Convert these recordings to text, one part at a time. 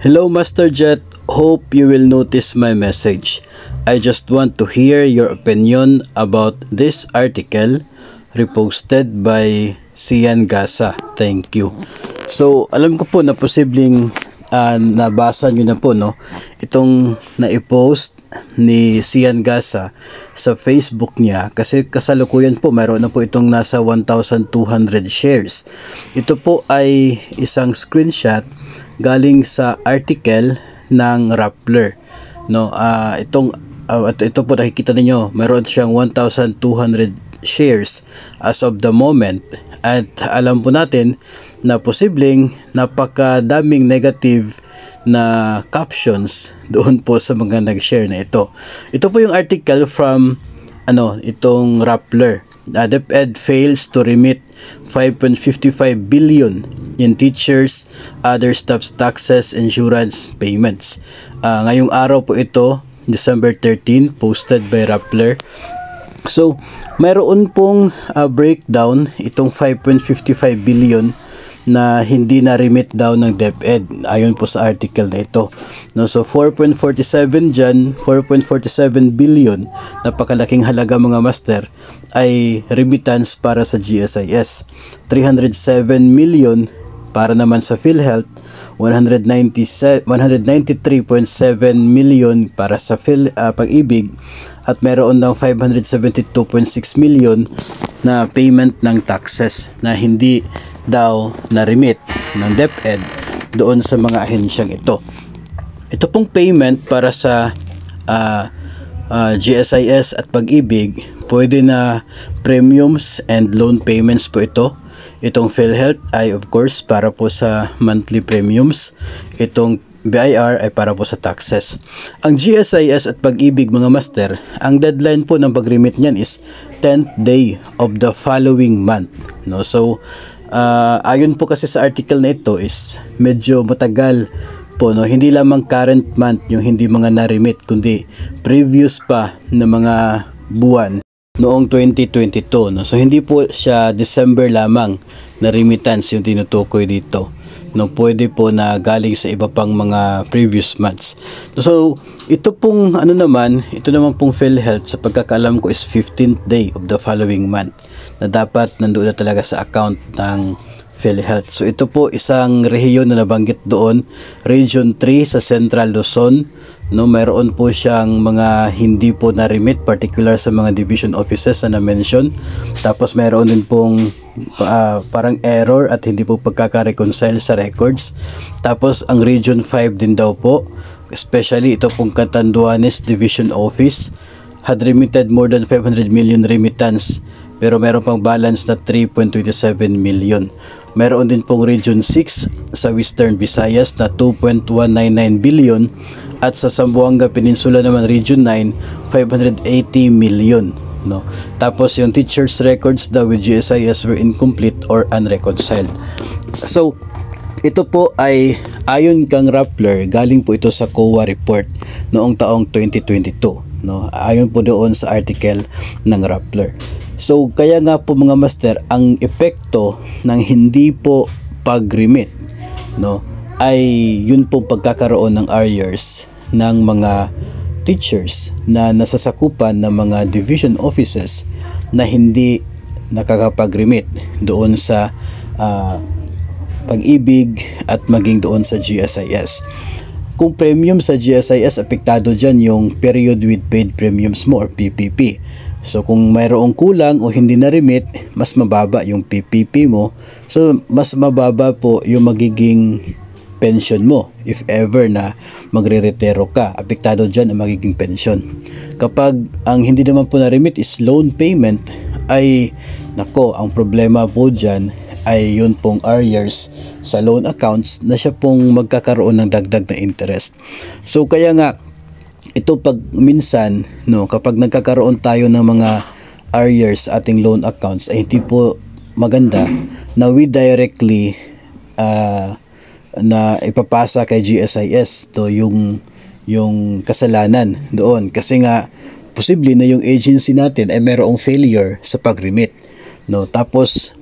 Hello Master Jet, hope you will notice my message. I just want to hear your opinion about this article reposted by Sian Gasa. Thank you. So alam ko po na posibleng nabasa nyo na po itong na-post ni Sian Gasa sa Facebook niya, kasi kasalukuyan po mayroon na po itong nasa 1,200 shares. Ito po ay isang screenshot galing sa article ng Rappler. Ito po nakikita niyo, mayroon siyang 1,200 shares as of the moment, at alam po natin na posibleng napakadaming negative na captions doon po sa mga nag-share na ito. Ito po yung article from itong Rappler. DepEd fails to remit 5.55 billion in teachers, other staff's taxes, insurance payments. Ngayong araw po ito, December 13, posted by Rappler. So, mayroon pong breakdown itong 5.55 billion na hindi na remit daw ng DepEd ayon po sa article na ito. So 4.47 dyan, 4.47 billion, napakalaking halaga mga master, ay remittance para sa GSIS. 307 million para naman sa PhilHealth, 193.7 million para sa Pag-ibig, at meron ng 572.6 million na payment ng taxes na hindi daw na-remit ng DepEd doon sa mga ahensyang ito. Ito pong payment para sa GSIS at Pag-ibig, pwede na premiums and loan payments po ito. Itong PhilHealth ay of course para po sa monthly premiums. Itong BIR ay para po sa taxes. Ang GSIS at Pag-ibig mga master, ang deadline po ng pag-remit niyan is 10th day of the following month. So ayon po kasi sa article na ito is medyo matagal po, hindi lamang current month yung hindi mga na-remit, kundi previous pa na mga buwan noong 2022. So hindi po siya December lamang na remittance yung tinutukoy dito. Pwede po na galing sa iba pang mga previous months. So ito pong ito naman pong PhilHealth, sa pagkakaalam ko is 15th day of the following month na dapat nandoon na talaga sa account ng PhilHealth. So ito po isang rehiyon na nabanggit doon, Region 3 sa Central Luzon. Mayroon po siyang mga hindi po na-remit, particular sa mga division offices na na-mention. Tapos mayroon din pong parang error at hindi po pagkaka-reconcile sa records. Tapos ang Region 5 din daw po, especially ito pong Catanduanes Division Office, had remitted more than 500 million remittance, pero meron pang balance na 3.27 million. Meron din pong Region 6 sa Western Visayas na 2.199 billion, at sa Zamboanga Peninsula naman Region 9, 580 million. Tapos yung teachers records daw with GSIS were incomplete or unreconciled. So ito po ay ayon kang Rappler, galing po ito sa COA report noong taong 2022. Ayon po doon sa article ng Rappler. So kaya nga po mga master, ang epekto ng hindi po pag-remit ay yun pong pagkakaroon ng arrears ng mga teachers na nasasakupan ng mga division offices na hindi nakakapag-remit doon sa Pag-ibig at maging doon sa GSIS. Kung premium sa GSIS, apektado dyan yung period with paid premiums mo or PPP. So kung mayroong kulang o hindi na-remit, mas mababa yung PPP mo. So mas mababa po yung magiging pension mo if ever na magre-retiro ka. Apektado dyan ang magiging pension. Kapag ang hindi naman po na-remit is loan payment, ay ang problema po dyan ay yun pong arrears sa loan accounts na siya pong magkakaroon ng dagdag na interest. So kaya nga ito pag minsan kapag nagkakaroon tayo ng mga arrears sa ating loan accounts, ay hindi po maganda na we directly na ipapasa kay GSIS yung kasalanan doon, kasi nga posible na yung agency natin ay mayroong failure sa pag-remit. Tapos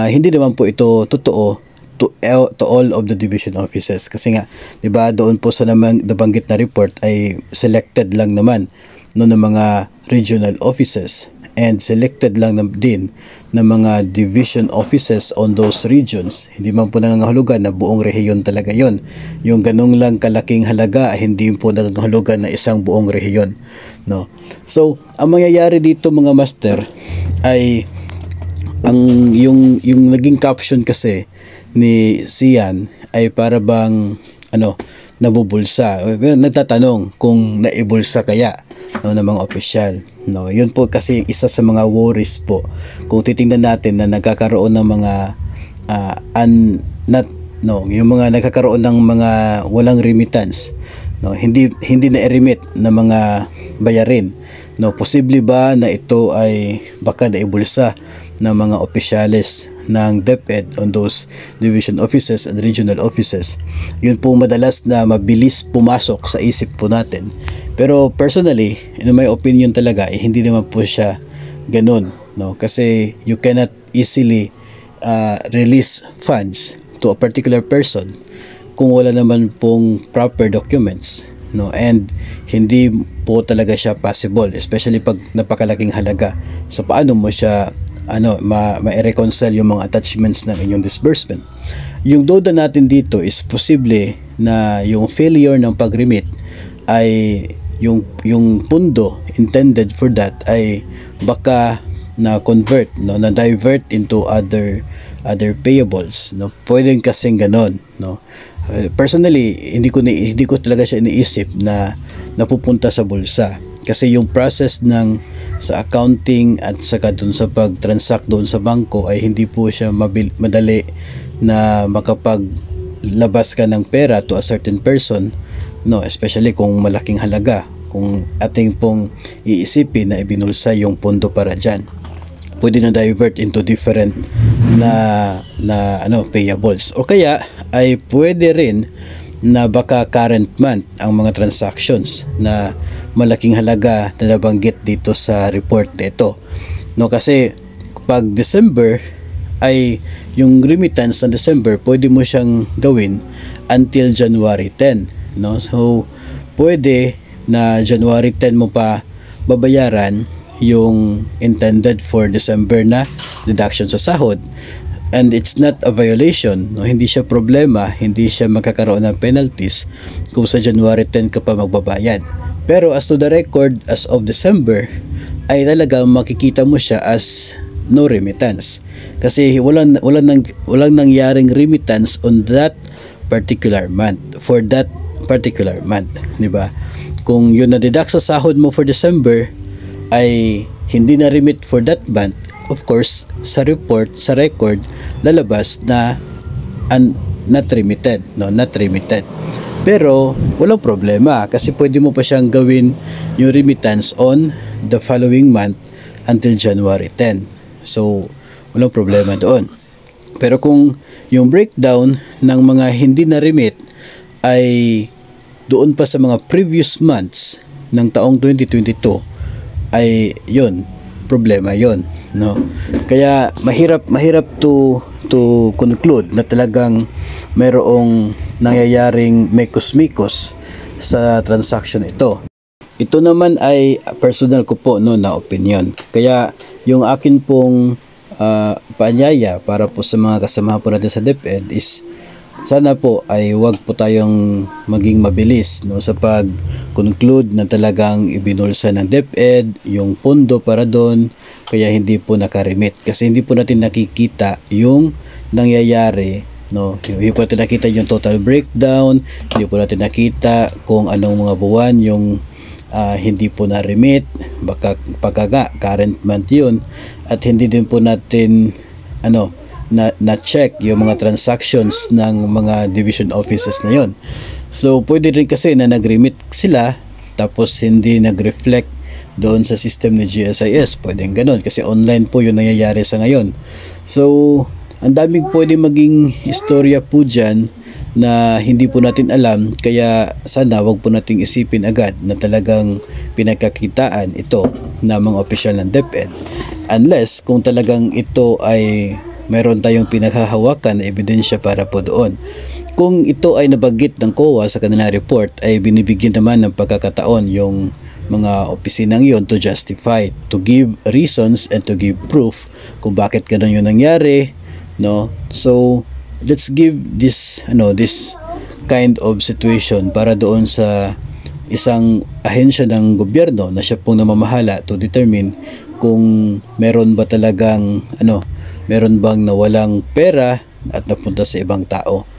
hindi naman po ito totoo, to all of the division offices. Kasi nga, 'di ba, doon po sa nabanggit na report ay selected lang naman no ng mga regional offices and selected lang din ng mga division offices on those regions. Hindi man po nangangahulugan na buong rehiyon talaga yon. Yung ganong lang kalaking halaga ay hindi po nangangahulugan na isang buong rehiyon, no? So ang mangyayari dito mga master ay yung naging caption kasi ni Sian ay para bang nabubulsa. Nagtatanong kung naibulsa kaya ng mga opisyal, no? Yun po kasi isa sa mga worries po kung titingnan natin na nagkakaroon ng mga yung mga nagkakaroon ng mga walang remittance, no? Hindi na remit na mga bayarin, no? Posible ba na ito ay baka naibulsa ng mga opisyales ng DepEd on those division offices and regional offices? Yun po madalas na mabilis pumasok sa isip po natin. Pero personally, in my opinion talaga, hindi naman po siya ganun, no? Kasi you cannot easily release funds to a particular person kung wala naman pong proper documents, no? And hindi po talaga siya possible, especially pag napakalaking halaga. So paano mo siya ma-reconcile yung mga attachments ng inyong disbursement? Yung duda natin dito is posible na yung failure ng pag-remit ay yung pundo intended for that ay baka na convert, no, na divert into other payables, no? Pwedeng kasing ganon, no? Personally, hindi ko talaga siya iniisip na napupunta sa bulsa, kasi yung process sa accounting at saka dun sa pag-transact doon sa bangko ay hindi po siya madali na makapaglabas ka ng pera to a certain person, no? Especially kung malaking halaga, kung ating pong iisipin na ibinulsa yung pondo para dyan, pwede na divert into different na payables, o kaya ay pwede rin na baka current month ang mga transactions na malaking halaga na nabanggit dito sa report nito, no? Kasi pag December ay yung remittance ng December pwede mo siyang gawin until January 10, no? So pwede na January 10 mo pa babayaran yung intended for December na deduction sa sahod, and it's not a violation, no? Hindi siya problema, hindi siya magkakaroon ng penalties kung sa January 10 ka pa magbabayad. Pero as to the record as of December ay talagang makikita mo siya as no remittance, kasi walang nangyaring remittance on that particular month, for that particular month, di ba? Kung yun na deduct sa sahod mo for December ay hindi na remit for that month, of course sa record lalabas na not remitted, no? Not remitted. Pero walang problema kasi pwede mo pa siyang gawin yung remittance on the following month until January 10. So walang problema doon. Pero kung yung breakdown ng mga hindi na remit ay doon pa sa mga previous months ng taong 2022, ay yun, problema yun, no? Kaya mahirap to conclude na talagang mayroong nangyayaring mekos-mikos sa transaction ito. Ito naman ay personal ko po, no, na opinion. Kaya yung akin pong paanyaya para po sa mga kasama po natin sa DepEd is sana po ay wag po tayong maging mabilis, no, sa pag-conclude na talagang ibinulsa ng DepEd yung pondo para doon kaya hindi po nakaremit, kasi hindi po natin nakikita yung nangyayari, no? Hindi po natin nakita yung total breakdown, hindi po natin nakita kung anong mga buwan yung hindi po na-remit, baka pagkaga current month yun, at hindi din po natin na-check yung mga transactions ng mga division offices na yon. So pwede rin kasi na nag-remit sila tapos hindi nag-reflect doon sa system ni GSIS, pwedeng ganun kasi online po yung nangyayari sa ngayon. So ang daming pwede maging istorya po dyan na hindi po natin alam, kaya sana wag po nating isipin agad na talagang pinagkakitaan ito ng mga opisyal ng DepEd, unless kung talagang ito ay Meron tayong pinaghahawakan na ebidensya para po doon. Kung ito ay nabanggit ng COA sa kanilang report, ay binibigyan naman ng pagkakataon yung mga opisinang yon to justify, to give reasons and to give proof kung bakit ganun yung nangyari, no? So let's give this this kind of situation para doon sa isang ahensya ng gobyerno na siya pong namamahala to determine kung meron ba talagang meron bang nawalang pera at napunta sa ibang tao.